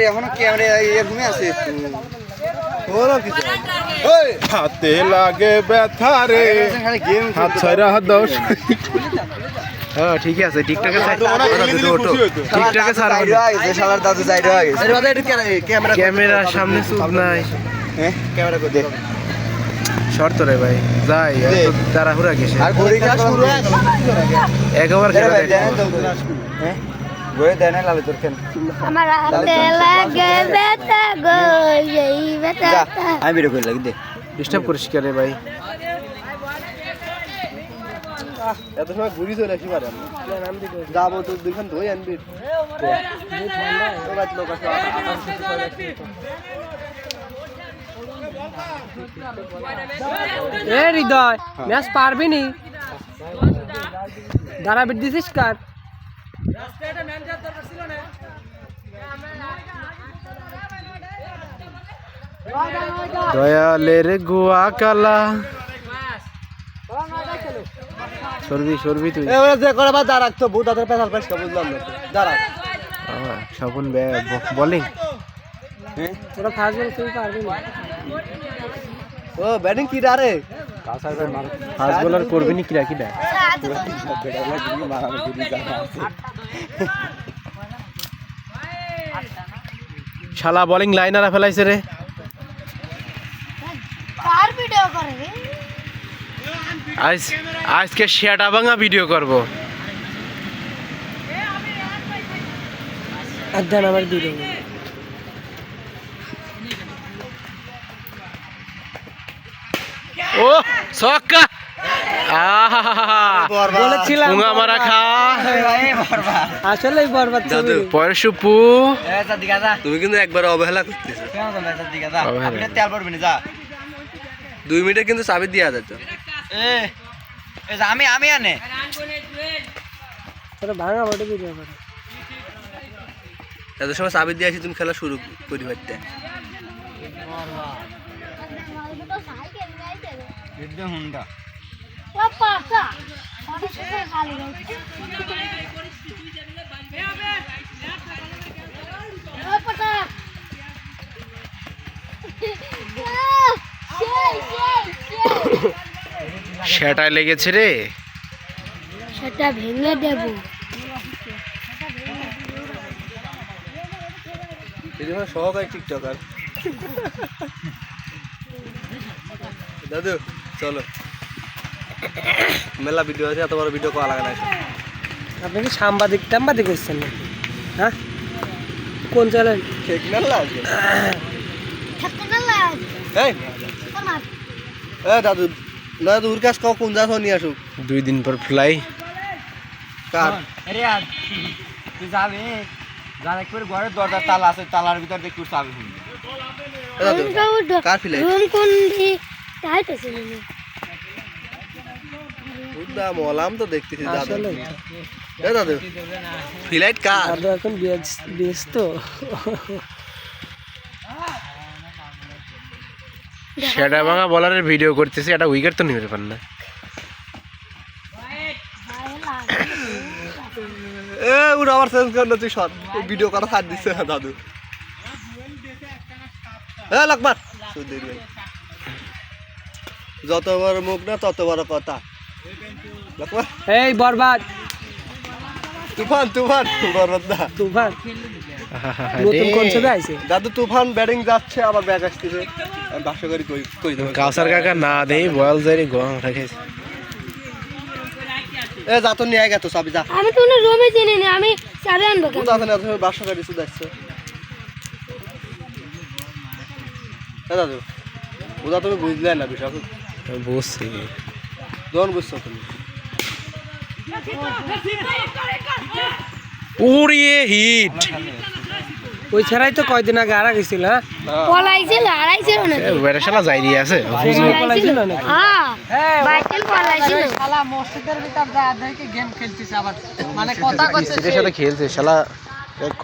এখনো ক্যামেরা এরকমই আছে হাতে লাগে ব্যথা রে হাত ছয়রা হাত দশ। হ্যাঁ ঠিক আছে টিকটকে ক্যামেরার সামনে চুপ নাই ক্যামেরা করে দে শর্ত রে ভাই যাই তাড়াহুড়া কিসে আর ঘড়ি কাজ শুরু একবার খেলা দেখ ঘড়ি দেয় না লালে তোর কেন আমার হাতে লাগে ব্যথা গো এই ব্যথা আমি ভিডিও করে লাগি দে ডিস্টার্ব করিস কে রে ভাই এত সময় ঘুরি চলে আসি পারে যাবো তো দুইখান ধুই আনবি এ হৃদয় ম্যাচ পারবি নি দাঁড়াবি দিছিস কার দয়ালের গোয়া কালা সরবি সরবি তুই এবারে যে করে বা দাঁড়াক তো বহুত আদার পেছাল পেছ বুঝলাম না দাঁড়াক স্বপন বোলিং তোরা ফার্স্ট বল তুই পারবি না ও ব্যাটিং কি রে ফাস্ট বোলার করবি নি কিরা কিরা শালা বোলিং লাইনারা ফেলাইছে রে কার ভিডিও করে রে আজকে শেটা ভাঙা ভিডিও করব আদান আমার দিল ও ছক্কা বলেছিলাম পুঙ্গা মারা খা আসলেই বরবাদ ছবি পরশুপু তুমি কিন্তু একবার অবহেলা করতেছো অবহেলা। তেল পড়বি না যা 2 মিনিটে কিন্তু চাবি দিয়া যেত আমি আনে তোরা ভাঙা বড় ভিডিও করে এত সময় চাবি দিয়ে আসি তুমি খেলা শুরু করি পারতে হুন্ডা পাপা অনেক সময় খালি রয়েছে ও পাটা সেটাই লেগেছে রে সেটা ভেঙে দেব সহকারী টিকটকার দাদু চলো মেলা ভিডিও আছে এত বড় ভিডিও করা লাগে না আপনি কি সাংবাদিক হচ্ছেন নাকি হ্যাঁ কোন চ্যানেল ঠিক না লাগে থাকতে না লাগে এই এ দাদু দাদু ওর কাছে কোন যাস নিয়ে আসুক 2 দিন পর ফ্লাই কার আরে यार তুই যাবে যার একবারে ঘরের দরজা তালা আছে তালার ভিতর দেখি তোর চাবি হুন কার ফিলাই রুম কোন দি তাইতেছে না উদা মলাম তো দেখতেছি দাদু আসলে এ দাদু ফিলাইট কার দাদু এখন ব্যস্ত সেটা ভাঙা বলারের ভিডিও করতেছি এটা উইকেট তো নিতে পার না এ ওর আবার সেন্স করলো তুই শট ভিডিও করা ছাড় দিচ্ছে না দাদু এ লাকমার যত বড় মুখ না তত বড় কথা লাকমার এই বরবাদ তুফান বরবাদ না তুফান নতুন কোন ছবি আইছে দাদু তুফান ব্যাটিং যাচ্ছে আবার ব্যাক আসতেছে আমি বাসা করি কই দেব কাউসার কাকা না দেই বল জারি গম রাখেছে এ যা তো নিয়ে গেতো চাবি যা আমি তো না রুমে চিনি না আমি চাবি আনবো কেন দাদু না তুমি বাসা করি শুধু যাচ্ছে এ দাদু ওটা তুমি বুঝলে না বিষয় বুঝছি যখন বুঝছো তুমি উড়িয়ে হিট ওই ছাড়াই তো কয়দিন আগে আড়া গেছিল পলাইছিল হারাইছিল না বেটা শালা যাই দিয়ে আছে পলাইছিল না হ্যাঁ বাইকেল পলাইছিল শালা মসজিদের ভিতর যা দেখে গেম খেলতেছে আবার মানে কথা কইছে সাথে খেলছে শালা